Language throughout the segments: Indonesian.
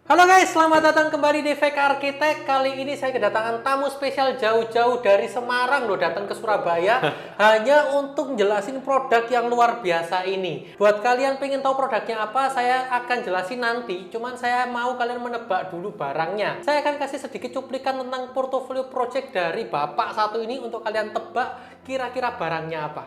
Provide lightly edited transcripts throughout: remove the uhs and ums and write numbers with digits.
Halo guys, selamat datang kembali di Fake Architect. Kali ini saya kedatangan tamu spesial jauh-jauh dari Semarang loh, datang ke Surabaya hanya untuk jelasin produk yang luar biasa ini. Buat kalian pengen tahu produknya apa, saya akan jelasin nanti. Cuman saya mau kalian menebak dulu barangnya. Saya akan kasih sedikit cuplikan tentang portofolio project dari bapak satu ini untuk kalian tebak kira-kira barangnya apa.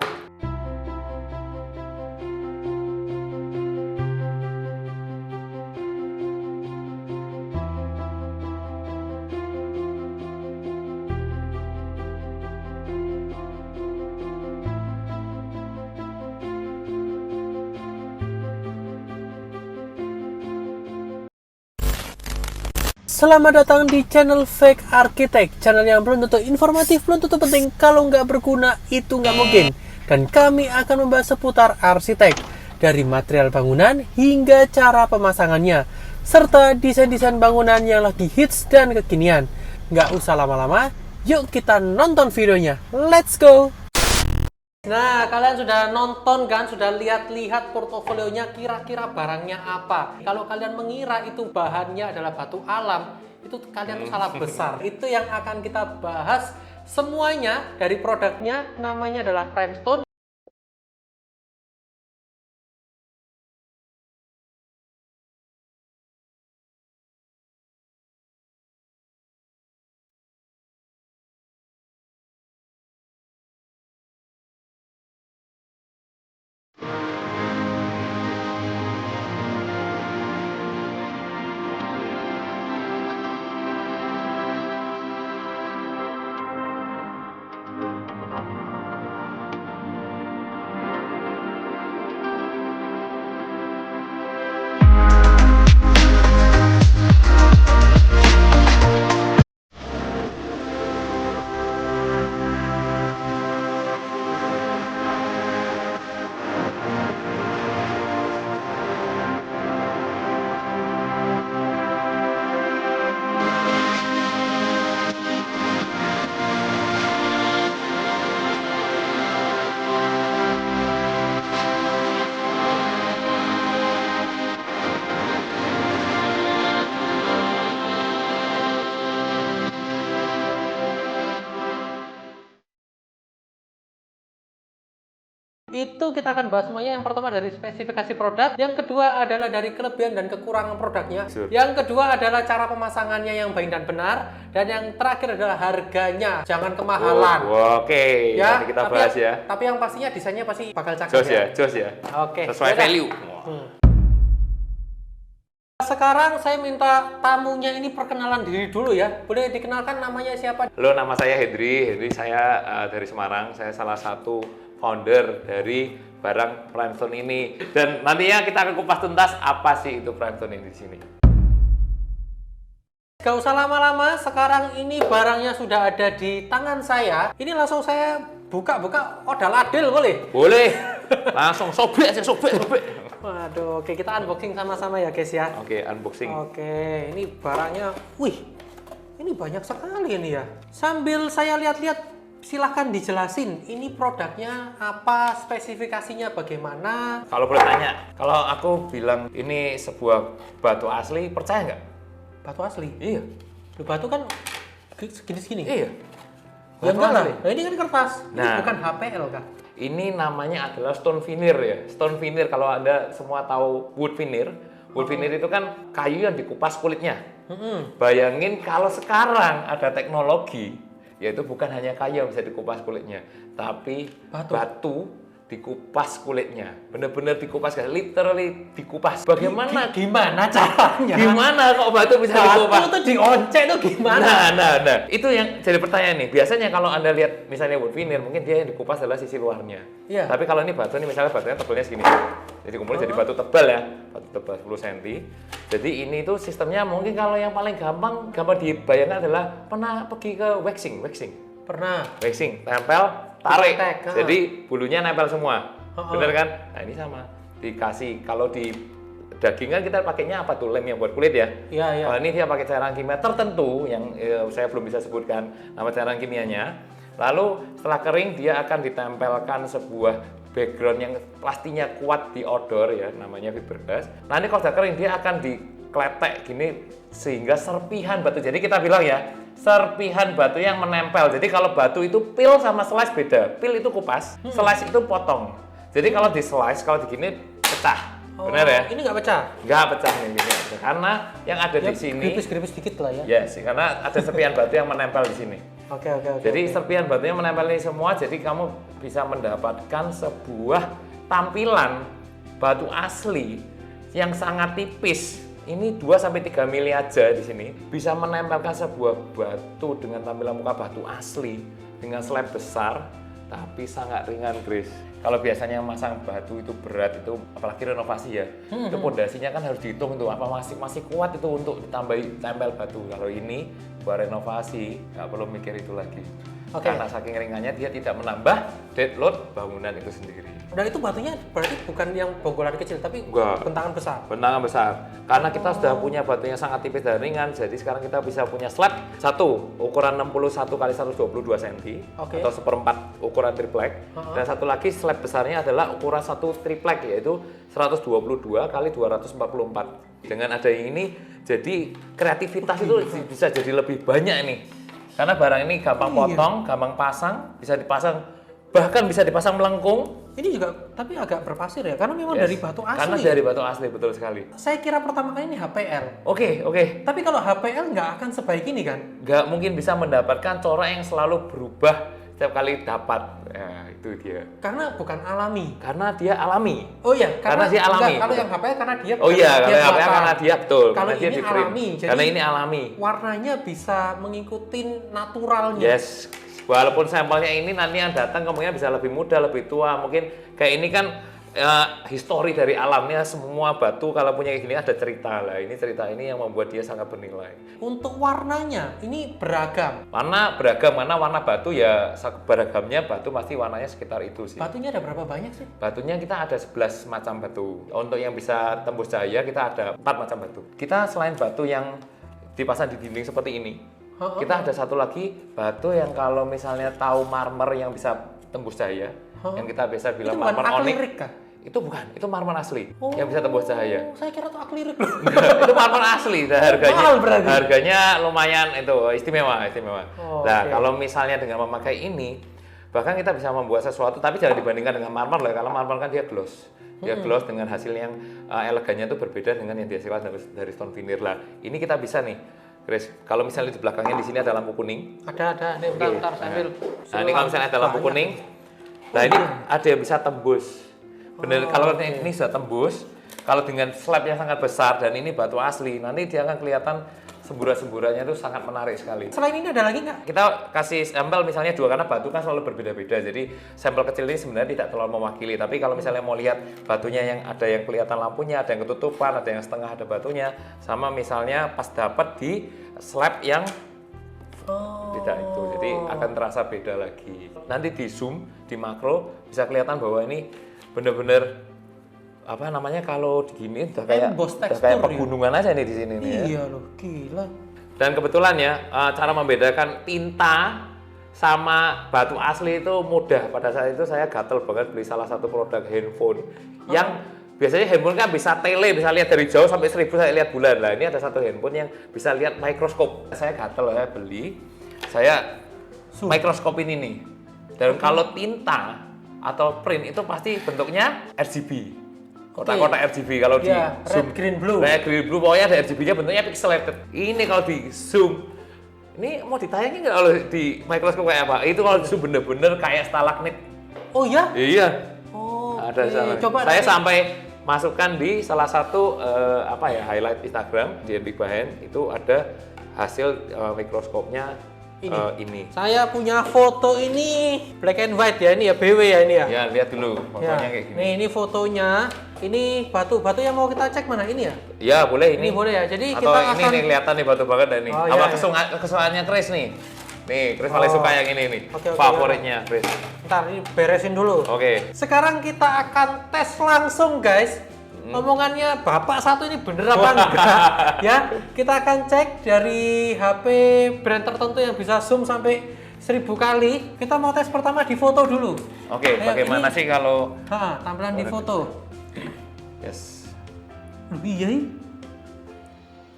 Selamat datang di channel Fake Architect, channel yang belum tentu informatif, belum tentu penting, kalau nggak berguna itu nggak mungkin. Dan kami akan membahas seputar arsitek, dari material bangunan hingga cara pemasangannya, serta desain-desain bangunan yang lagi hits dan kekinian. Nggak usah lama-lama, yuk kita nonton videonya. Let's go! Nah, kalian sudah nonton kan, sudah lihat-lihat portofolionya, kira-kira barangnya apa. Kalau kalian mengira itu bahannya adalah batu alam, itu kalian tuh salah besar. Itu yang akan kita bahas semuanya dari produknya, namanya adalah Primestone. Itu kita akan bahas semuanya. Yang pertama dari spesifikasi produk, yang kedua adalah dari kelebihan dan kekurangan produknya, yang kedua adalah cara pemasangannya yang baik dan benar, dan yang terakhir adalah harganya, jangan kemahalan. Oke, Ya, nanti kita bahas ya. Tapi yang pastinya desainnya pasti bakal cakep Jos ya, jos ya. Oke, Sesuai yaudah. value. Sekarang saya minta tamunya ini perkenalan diri dulu ya. Boleh dikenalkan namanya siapa? Halo, nama saya Hendri. Saya dari Semarang. Saya salah satu founder dari barang Primestone ini. Dan nantinya kita akan kupas tuntas apa sih itu Primestone ini di sini. Gak usah lama-lama, sekarang ini barangnya sudah ada di tangan saya. Ini langsung saya buka-buka odal-adil boleh? Boleh. Langsung sobek aja, sobek. Waduh, oke kita unboxing sama-sama ya guys ya. Oke, unboxing. Oke, ini barangnya, wih, ini banyak sekali ini ya. Sambil saya lihat-lihat, silahkan dijelasin, ini produknya apa, spesifikasinya bagaimana. Kalau boleh tanya, kalau aku bilang ini sebuah batu asli, percaya nggak? Batu asli? Iya. Loh, batu kan segini-segini? Iya. Ya enggak lah, asli. nah, ini kan kertas, ini Nah. bukan HPL kan? Ini namanya adalah stone veneer ya. Stone veneer, kalau Anda semua tahu wood veneer. Wood veneer itu kan kayu yang dikupas kulitnya. Bayangin kalau sekarang ada teknologi, yaitu bukan hanya kayu yang bisa dikupas kulitnya, tapi batu dikupas kulitnya. Bener-bener dikupas, literally dikupas. Bagaimana? Gimana caranya? Gimana kok batu bisa dikupas? Batu tuh dioncek tuh gimana? Nah. Itu yang jadi pertanyaan nih. Biasanya kalau Anda lihat misalnya wood veneer, mungkin dia yang dikupas adalah sisi luarnya. Iya. Tapi kalau ini batu nih, misalnya batunya tebalnya segini. Jadi kumpulnya jadi batu tebal ya. Batu tebal 10 cm. Jadi ini tuh sistemnya mungkin kalau yang paling gampang dibayangkan adalah pernah pergi ke waxing. Pernah. Waxing, tempel, tarik. Jadi bulunya nempel semua. Bener kan? Nah, ini sama. Dikasih, kalau di daging kan kita pakainya apa tuh, lem yang buat kulit ya. Iya. Kalau ini dia pakai cairan kimia tertentu yang saya belum bisa sebutkan nama cairan kimianya. Lalu setelah kering dia akan ditempelkan sebuah background yang pastinya kuat di outdoor ya, namanya fiberglass. Nanti kalau sudah kering dia akan kletek gini sehingga serpihan batu. Jadi kita bilang ya, serpihan batu yang menempel. Jadi kalau batu itu peel sama slice beda. Peel itu kupas, slice itu potong. Jadi kalau di slice, kalau begini pecah. Benar ya? Ini nggak pecah? Nggak pecah nih gini. Karena yang ada di sini, Gripis-gripis dikit lah ya? yes, karena ada serpihan batu yang menempel di sini. Oke. Jadi serpihan batunya menempel ini semua, jadi kamu bisa mendapatkan sebuah tampilan batu asli yang sangat tipis. Ini 2-3 mili aja di sini bisa menempelkan sebuah batu dengan tampilan muka batu asli dengan slab besar tapi sangat ringan, Grace. Kalau biasanya masang batu itu berat, itu apalagi renovasi ya, itu pondasinya kan harus dihitung tuh apa masih kuat itu untuk ditambahi tempel batu. Kalau ini buat renovasi nggak perlu mikir itu lagi. Karena saking ringannya dia tidak menambah dead load bangunan itu sendiri. Dan itu batunya berarti bukan yang bonggolan kecil, tapi bentangan besar? Bentangan besar. Karena kita sudah punya batunya sangat tipis dan ringan, jadi sekarang kita bisa punya slab satu ukuran 61 x 122 cm atau 1/4 ukuran triplek. Dan satu lagi slab besarnya adalah ukuran satu triplek, yaitu 122 x 244. Dengan ada yang ini, jadi kreativitas itu bisa jadi lebih banyak nih. Karena barang ini gampang potong, gampang pasang, bisa dipasang, bahkan bisa dipasang melengkung. Ini juga tapi agak berpasir ya, karena memang dari batu asli. Karena dari batu asli, betul sekali. Saya kira pertama kali ini HPL. Oke. Tapi kalau HPL nggak akan sebaik ini kan? Nggak mungkin bisa mendapatkan corak yang selalu berubah setiap kali dapat. Ya, itu dia. Karena bukan alami. Karena dia alami. Oh iya, karena dia alami. Kalau yang HPL karena dia. Oh iya, kalau yang HPL karena dia betul. Kalau dia ini alami. Jadi karena ini alami. Warnanya bisa mengikuti naturalnya. Yes. Walaupun sampelnya ini nanti yang datang kemungkinan bisa lebih muda, lebih tua. Mungkin kayak ini kan histori dari alamnya, semua batu kalau punya kayak gini ada cerita lah. Ini cerita ini yang membuat dia sangat bernilai. Untuk warnanya ini beragam. Warna beragam, karena warna batu ya beragamnya batu pasti warnanya sekitar itu sih. Batunya ada berapa banyak sih? Batunya kita ada 11 macam batu. Untuk yang bisa tembus cahaya kita ada 4 macam batu. Kita selain batu yang dipasang di dinding seperti ini, kita ada satu lagi batu yang kalau misalnya tahu marmer yang bisa tembus cahaya, yang kita biasa bilang marmer onyx. Itu bukan, itu marmer asli yang bisa tembus cahaya. Saya kira itu akrilik. Itu marmer asli, harganya mahal berarti. Harganya lumayan itu istimewa. Kalau misalnya dengan memakai ini, bahkan kita bisa membuat sesuatu, tapi jangan dibandingkan dengan marmer lah. Kalau marmer kan dia gloss. Dia gloss dengan hasil yang elegannya itu berbeda dengan yang dihasilkan dari stone veneer lah. Ini kita bisa nih, Chris. Kalau misalnya di belakangnya di sini ada lampu kuning. Ada. Nih, bentar saya ambil. Nah, ini kalau misalnya ada lampu kuning, nah ini ada yang bisa tembus. Bener, kalau ini sudah tembus, kalau dengan slab yang sangat besar dan ini batu asli, nanti dia akan kelihatan semburan-semburannya itu sangat menarik sekali. Selain ini ada lagi nggak? Kita kasih sampel misalnya 2, karena batu kan selalu berbeda-beda. Jadi sampel kecil ini sebenarnya tidak terlalu mewakili. Tapi kalau misalnya mau lihat batunya yang ada yang kelihatan lampunya, ada yang ketutupan, ada yang setengah ada batunya, sama misalnya pas dapat di slab yang tidak itu. Jadi akan terasa beda lagi. Nanti di zoom, di makro bisa kelihatan bahwa ini bener-bener apa namanya, kalau begini udah kayak pegunungan aja nih di sini nih ya. Iya loh, gila. Dan kebetulan ya cara membedakan tinta sama batu asli itu mudah. Pada saat itu saya gatel banget beli salah satu produk handphone yang biasanya handphone kan bisa tele, bisa lihat dari jauh sampai 1000 saya lihat bulan. Lah ini ada satu handphone yang bisa lihat mikroskop. Saya gatel, saya beli, saya mikroskop ini nih. Dan kalau tinta atau print itu pasti bentuknya RGB. Kotak-kotak RGB kalau di zoom, red, green, blue. Red, green, blue, pokoknya ada RGB-nya bentuknya pixelated. Ini kalau di zoom, ini mau ditayangin nggak kalau di mikroskop kayak apa? Itu kalau di zoom bener-bener kayak stalagmit. Oh ya? Iya. Oh, ada sama. Coba saya sampai masukkan di salah satu highlight Instagram di Big Bahen, itu ada hasil mikroskopnya. Ini. Saya punya foto ini black and white ya, ini ya BW ya ini ya. Ya, lihat dulu fotonya kayak gini. Nih, ini fotonya. Ini batu yang mau kita cek mana ini ya? Ya, boleh ini. Ini boleh ya. Jadi atau kita ini nih kelihatan nih batu banget nih. Oh, apa iya. kesukaannya Chris nih? Nih, Chris paling suka yang ini nih. Favoritnya Chris. Ntar ini beresin dulu. Oke. Sekarang kita akan tes langsung, guys. Omongannya bapak satu ini bener apa enggak ya, kita akan cek dari HP brand tertentu yang bisa zoom sampai 1000 kali. Kita mau tes pertama di foto dulu. Oke, bagaimana sih kalau tampilan di foto? Yes. Iya.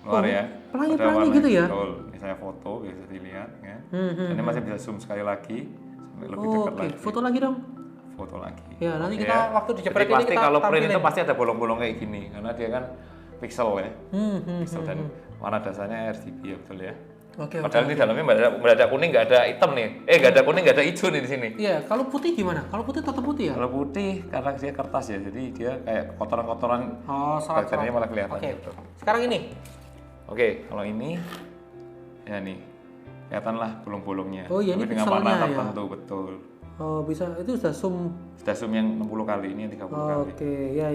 Keluar ya. Pelangi-pelangi gitu ya? Betul. Ini saya foto, bisa dilihat kan. Ini masih bisa zoom sekali lagi, sampai lebih dekat Oke, lagi. foto lagi dong. Foto lagi. Ya, nanti Oke kita ya. waktu di jepret Jadi ini pasti kita kalau print tampilin. itu pasti ada bolong-bolong kayak gini, karena dia kan pixel ya. Pixel dan warna dasarnya RGB ya, betul ya. Oke. Padahal ini dalamnya nggak ada kuning, nggak ada hitam nih. Nggak ada kuning, nggak ada hijau nih di sini. Iya, kalau putih gimana? Kalau putih tetap putih ya? Kalau putih karena dia kertas ya, jadi dia kayak kotoran-kotoran. Oh, Bagiannya malah kelihatan Oke. gitu. Sekarang ini. Oke, kalau ini ya nih kelihatan lah bolong-bolongnya. Oh iya, tapi ini dengan warna pixelnya ya? tertentu betul. Oh, bisa itu sudah zoom. Sudah zoom yang 60 kali, ini yang 30 kali. Oke, ya.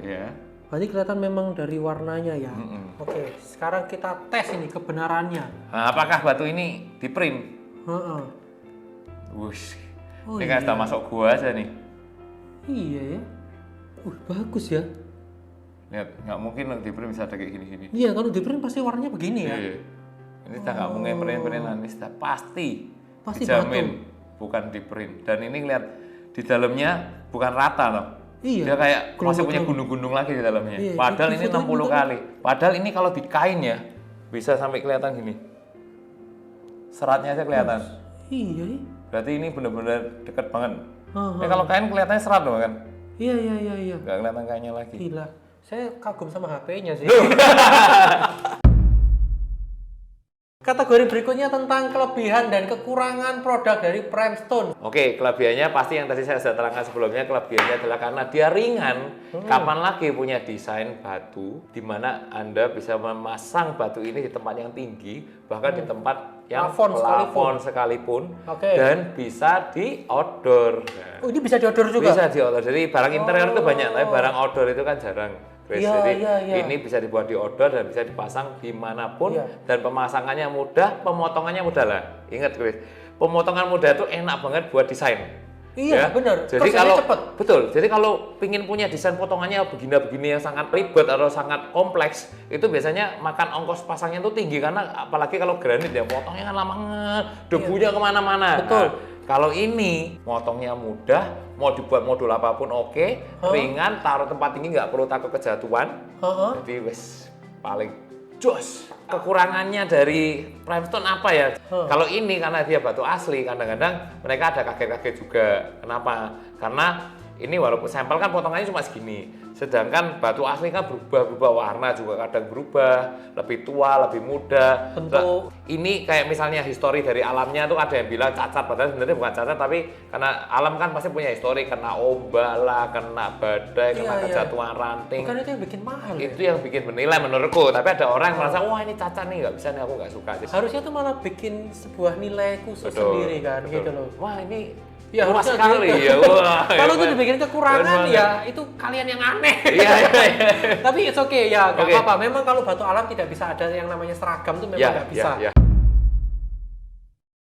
Ya. Berarti kelihatan memang dari warnanya ya. Oke, sekarang kita tes ini kebenarannya. Nah, apakah batu ini di print? Heeh. Wush. Oh, Ini kan sudah masuk gua aja nih. Iya ya. Bagus ya. Lihat, nggak mungkin di print bisa ada kayak gini-gini. Iya, kalau di print pasti warnanya begini ya. Iya. Ini sudah nggak mungkin print-printan, ini sudah pasti batu. dijamin bukan di print. Dan ini lihat di dalamnya bukan rata loh. Iya. Dia kayak masih Kelompok punya gunung-gunung lagi di dalamnya. Iya, Padahal di ini foto 60 kali. Padahal ini kalau di kain ya bisa sampai kelihatan gini. Seratnya aja kelihatan. Iya. Berarti ini benar-benar dekat banget. Heeh. Ini kalau kain kelihatannya serat loh kan. Iya. Nggak kelihatan kainnya lagi. Gila. Saya kagum sama HP-nya sih. Kategori berikutnya tentang kelebihan dan kekurangan produk dari Primestone. Oke, kelebihannya pasti yang tadi saya sudah terangkan sebelumnya, kelebihannya adalah karena dia ringan. Kapan lagi punya desain batu di mana Anda bisa memasang batu ini di tempat yang tinggi, bahkan di tempat yang plafon sekalipun, Oke. dan bisa di outdoor. Nah, Oh, ini bisa di-order juga? bisa di outdoor. Jadi barang interior itu banyak, tapi barang outdoor itu kan jarang. Chris. Iya, Jadi iya. ini bisa dibuat di outdoor dan bisa dipasang dimanapun, Iya. dan pemasangannya mudah, pemotongannya mudah lah. Ingat Chris, pemotongan mudah itu enak banget buat desain. Iya, benar. Jadi Kerjanya kalau cepet. betul, jadi kalau pingin punya desain potongannya begini-begini yang sangat ribet atau sangat kompleks, itu biasanya makan ongkos pasangnya itu tinggi, karena apalagi kalau granit ya potongnya kan lama banget, debunya kemana-mana. Betul. Nah, kalau ini motongnya mudah, mau dibuat modul apapun oke, ringan, taruh tempat tinggi nggak perlu takut kejatuhan. Jadi wes paling jos. Kekurangannya dari Primestone apa ya? Kalau ini karena dia batu asli, kadang-kadang mereka ada kaget-kaget juga. Kenapa? Karena ini walaupun sampel kan potongannya cuma segini, sedangkan batu asli kan berubah warna juga, kadang berubah, lebih tua, lebih muda. Bentuk. Ini kayak misalnya histori dari alamnya tuh ada yang bilang cacat, padahal sebenarnya bukan cacat, tapi karena alam kan pasti punya histori, kena ombak lah, kena badai, kena kejatuhan ranting. Bukan itu yang bikin mahal Itu ya? yang bikin bernilai menurutku, tapi ada orang yang merasa wah ini cacat nih, nggak bisa nih, aku nggak suka. Harusnya tuh malah bikin sebuah nilai khusus Betul, sendiri kan, betul. gitu loh. Wah ini Ya, luas harusnya sekali gitu. ya. Wah, Kalau itu hebat. dibikin kekurangan Keren ya, banget. itu kalian yang aneh. Iya. Tapi it's okay ya, nggak Oke. apa-apa. Memang kalau batu alam tidak bisa ada yang namanya seragam tuh memang Ya, nggak bisa. ya.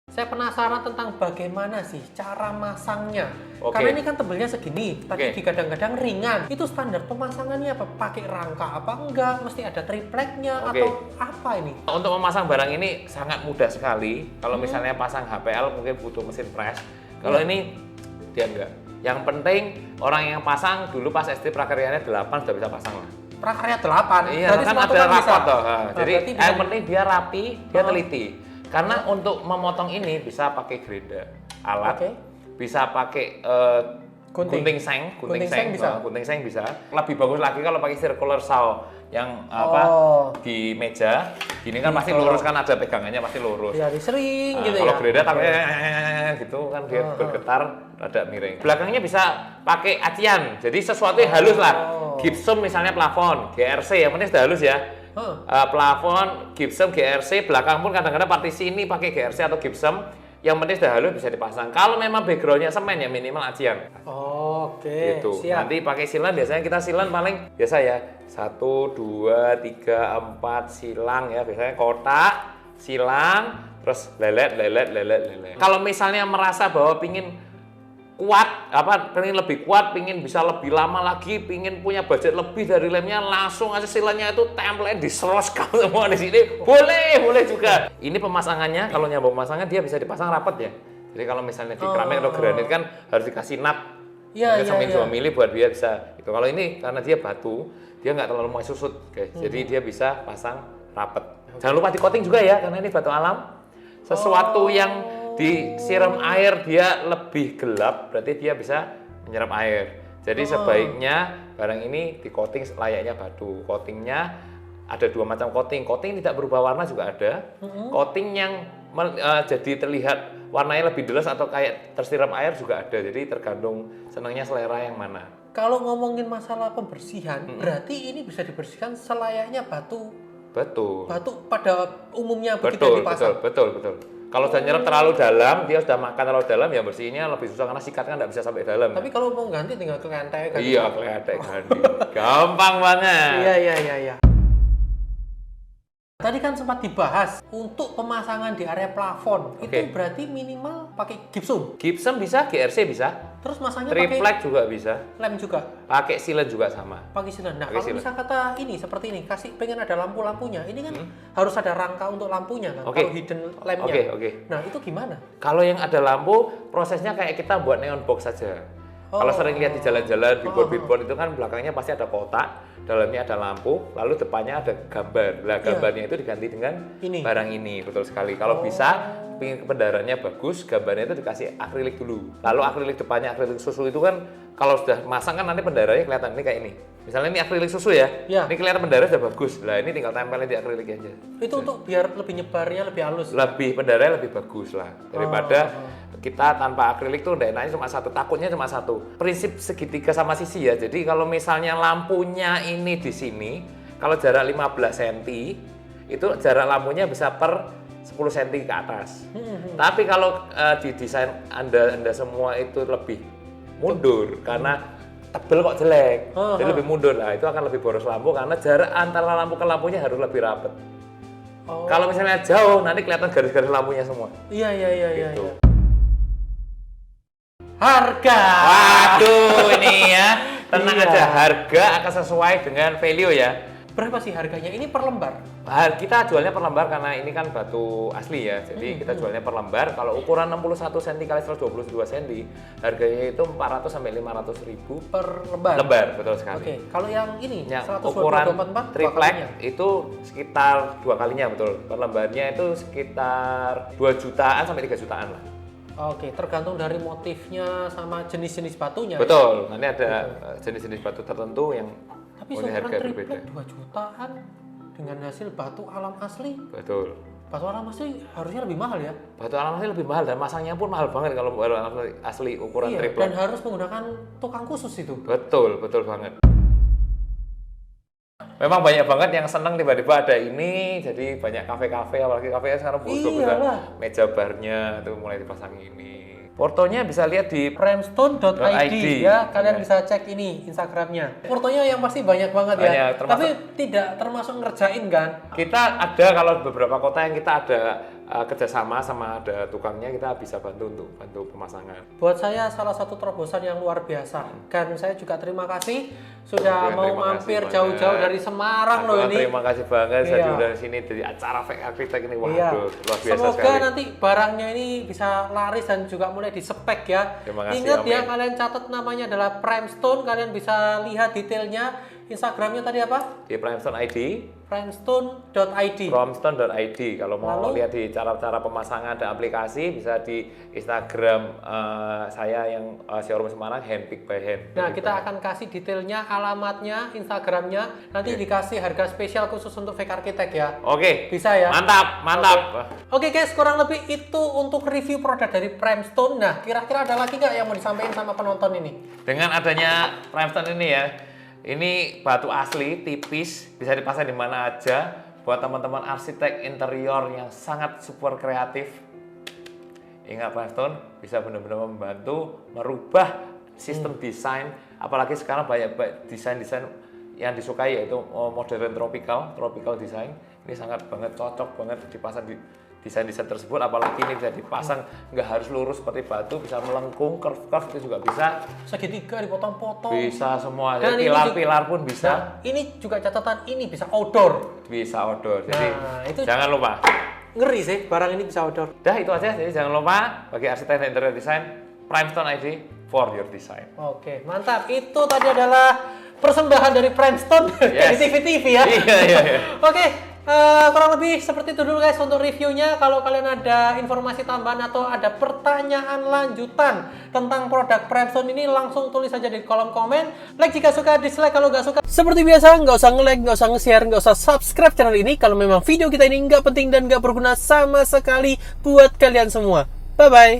Saya penasaran tentang bagaimana sih cara masangnya. Oke. Karena ini kan tebelnya segini, tapi Oke. kadang-kadang ringan. Itu standar pemasangannya apa? Pakai rangka apa enggak? Mesti ada tripleknya Oke. atau apa ini? Untuk memasang barang ini sangat mudah sekali. Kalau misalnya pasang HPL mungkin butuh mesin press. Kalau ini dia enggak. Yang penting orang yang pasang dulu pas SD prakaryanya 8 sudah bisa pasang lah. Prakarya 8. Iya, berarti kan sepatu ada kan bisa. rapat toh. Nah, Jadi berarti bisa yang penting dia rapi, dia teliti. Karena untuk memotong ini bisa pakai gerinda, alat, Oke. bisa pakai Gunting. gunting seng, Gunting seng bisa? gunting seng bisa. Lebih bagus lagi kalau pakai circular saw yang Oh. di meja. Gini kan pasti lurus, kan ada pegangannya pasti lurus. Ya, sering Nah, gitu kalau ya. gerinda takutnya gitu kan dia bergetar rada miring. Belakangnya bisa pakai acian, jadi sesuatu yang halus lah. Gypsum misalnya plafon, GRC yang penting sudah halus ya. Plafon, gypsum, GRC, belakang pun kadang-kadang partisi ini pakai GRC atau gypsum. Yang penting sudah halus bisa dipasang. Kalau memang backgroundnya semen ya minimal acian. Oke, Gitu. siap. Nanti pakai silang, biasanya kita silang paling biasa ya 1, 2, 3, 4 silang ya, biasanya kotak, silang, terus lelet. Kalau misalnya merasa bahwa pingin kuat, pengen lebih kuat, pingin bisa lebih lama lagi, pingin punya budget lebih dari lemnya, langsung aja silanya itu template diseroskan semua di sini. Boleh juga. Ini pemasangannya, kalau nyambung pemasangan dia bisa dipasang rapat ya. Jadi kalau misalnya di keramik atau granit kan harus dikasih nut Iya, Mungkin 2 mili buat dia bisa. Itu kalau ini karena dia batu, dia nggak terlalu mau susut, guys. Jadi dia bisa pasang rapet. Jangan lupa di coating juga ya, karena ini batu alam. Sesuatu yang disiram air dia lebih gelap, berarti dia bisa menyerap air. Jadi sebaiknya barang ini di coating layaknya batu. Coatingnya ada 2 macam coating. Coating tidak berubah warna juga ada. Coating yang jadi terlihat warnanya lebih jelas atau kayak tersiram air juga ada. Jadi tergantung senangnya selera yang mana. Kalau ngomongin masalah pembersihan, berarti ini bisa dibersihkan selayaknya batu. Betul. Batu pada umumnya begitu dipasang. Betul. Kalau sudah nyerap terlalu dalam, dia sudah makan terlalu dalam, ya bersihnya lebih susah karena sikatnya nggak bisa sampai dalam. Tapi kalau mau ganti tinggal ke kentek ganti. Iya, kentek ganti. Gampang banget. Iya. Tadi kan sempat dibahas untuk pemasangan di area plafon. Itu berarti minimal pakai gypsum. Gypsum bisa, GRC bisa. Terus masangnya pakai triplek juga bisa. lem juga. Pakai silen juga sama. Pakai silen. Nah, Pakai kalau silen. misal kata ini seperti ini, kasih pengen ada lampu-lampunya. Ini kan harus ada rangka untuk lampunya kan. Kalau hidden lamp-nya. Oke. Nah, itu gimana? Kalau yang ada lampu, prosesnya kayak kita buat neon box saja. Kalau sering lihat di jalan-jalan, billboard itu kan belakangnya pasti ada kotak, dalamnya ada lampu, lalu depannya ada gambar. Nah, gambarnya itu diganti dengan barang ini, betul sekali. Kalau bisa, pingin pendaraannya bagus, gambarnya itu dikasih akrilik dulu. Lalu akrilik depannya, akrilik susu itu kan, kalau sudah masang kan nanti pendaranya kelihatan ini kayak ini. Misalnya ini akrilik susu ya, ini kelihatan pendara sudah bagus. Nah, ini tinggal tempelin di akrilik aja. Itu untuk biar lebih nyebarnya lebih halus. Pendaranya lebih bagus lah daripada kita tanpa akrilik tuh enaknya cuma satu, takutnya cuma satu. Prinsip segitiga sama sisi ya. Jadi kalau misalnya lampunya ini di sini, kalau jarak 15 cm, itu jarak lampunya bisa per 10 cm ke atas. Tapi kalau di desain Anda semua itu lebih mundur karena tebel kok jelek, jadi lebih mundur lah. Itu akan lebih boros lampu karena jarak antara lampu ke lampunya harus lebih rapet. Kalau misalnya jauh, nanti kelihatan garis-garis lampunya semua. Iya. Gitu. Harga. Waduh, ini ya. Tenang aja, harga akan sesuai dengan value ya. Berapa sih harganya? Ini per lembar? Kita jualnya per lembar karena ini kan batu asli ya. Jadi kita jualnya per lembar. Kalau ukuran 61 cm x 122 cm, harganya itu 400 sampai 500 ribu per lembar. Lembar, betul sekali. Oke, kalau yang ini Yang 122 ukuran triplek kalinya? itu sekitar 2 kalinya, betul. Per lembarnya itu sekitar 2 jutaan sampai 3 jutaan lah. Oke, tergantung dari motifnya sama jenis-jenis batunya. Betul, nanti ada jenis-jenis batu tertentu yang Tapi punya seorang harga triplek berbeda. 2 jutaan dengan hasil batu alam asli. Betul. Batu alam asli harusnya lebih mahal ya? Batu alam asli lebih mahal dan masangnya pun mahal banget kalau batu alam asli ukuran Iya, triplek. dan harus menggunakan tukang khusus itu. Betul banget. Memang banyak banget yang senang tiba-tiba ada ini, jadi banyak kafe-kafe, apalagi kafe sekarang butuh bisa meja barnya itu mulai dipasang ini. Fotonya bisa lihat di primestone.id ya, kalian bisa cek ini Instagramnya. Fotonya yang pasti banyak banget ya, tapi tidak termasuk ngerjain kan? Kita ada, kalau beberapa kota yang kita ada kerjasama sama ada tukangnya, kita bisa bantu pemasangan. Buat saya salah satu terobosan yang luar biasa, dan saya juga terima kasih sudah mau mampir jauh-jauh dari Semarang loh ini. Terima kasih banget saya diundang sini dari acara Fake Architect ini. Waduh, luar biasa Semoga sekali. nanti barangnya ini bisa laris dan juga mulai dispek ya. Ingat ya, kalian catat namanya adalah Primestone, kalian bisa lihat detailnya. Instagramnya tadi apa? Di Primestone ID. Primestone.id. Primestone.id. Kalau mau lihat di cara-cara pemasangan dan aplikasi, bisa di Instagram saya yang showroom Semarang, Handpick by Hand. Nah, kita akan kasih detailnya, alamatnya, Instagramnya. Nanti dikasih harga spesial khusus untuk Fake Architect ya. Oke. Bisa ya? Mantap. Oke guys, kurang lebih itu untuk review produk dari Primestone. Nah, kira-kira ada lagi nggak yang mau disampaikan sama penonton ini? Dengan adanya Primestone ini ya, ini batu asli, tipis, bisa dipasang di mana aja. Buat teman-teman arsitek interior yang sangat super kreatif, ingat Primestone bisa benar-benar membantu merubah sistem desain. Apalagi sekarang banyak desain-desain yang disukai, yaitu modern tropical design. Ini sangat banget cocok banget dipasang di desain-desain tersebut, apalagi ini bisa dipasang nggak harus lurus seperti batu, bisa melengkung, curve itu juga bisa. Segitiga dipotong-potong. Bisa semua, dan pilar-pilar pun bisa. Nah, ini juga catatan, ini bisa outdoor. Bisa outdoor, jadi itu jangan lupa. Ngeri sih, barang ini bisa outdoor. Dah itu aja, jadi jangan lupa bagi arsitek dan interior design, Primestone ID, for your design. Oke, mantap. Itu tadi adalah persembahan dari Primestone Yes. di TV-TV ya. Iya. Oke, kurang lebih seperti itu dulu guys untuk reviewnya. Kalau kalian ada informasi tambahan atau ada pertanyaan lanjutan tentang produk Primestone ini, langsung tulis saja di kolom komen. Like jika suka, dislike kalau nggak suka. Seperti biasa, nggak usah nge-like, nggak usah nge-share, nggak usah subscribe channel ini kalau memang video kita ini nggak penting dan nggak berguna sama sekali buat kalian semua. Bye-bye.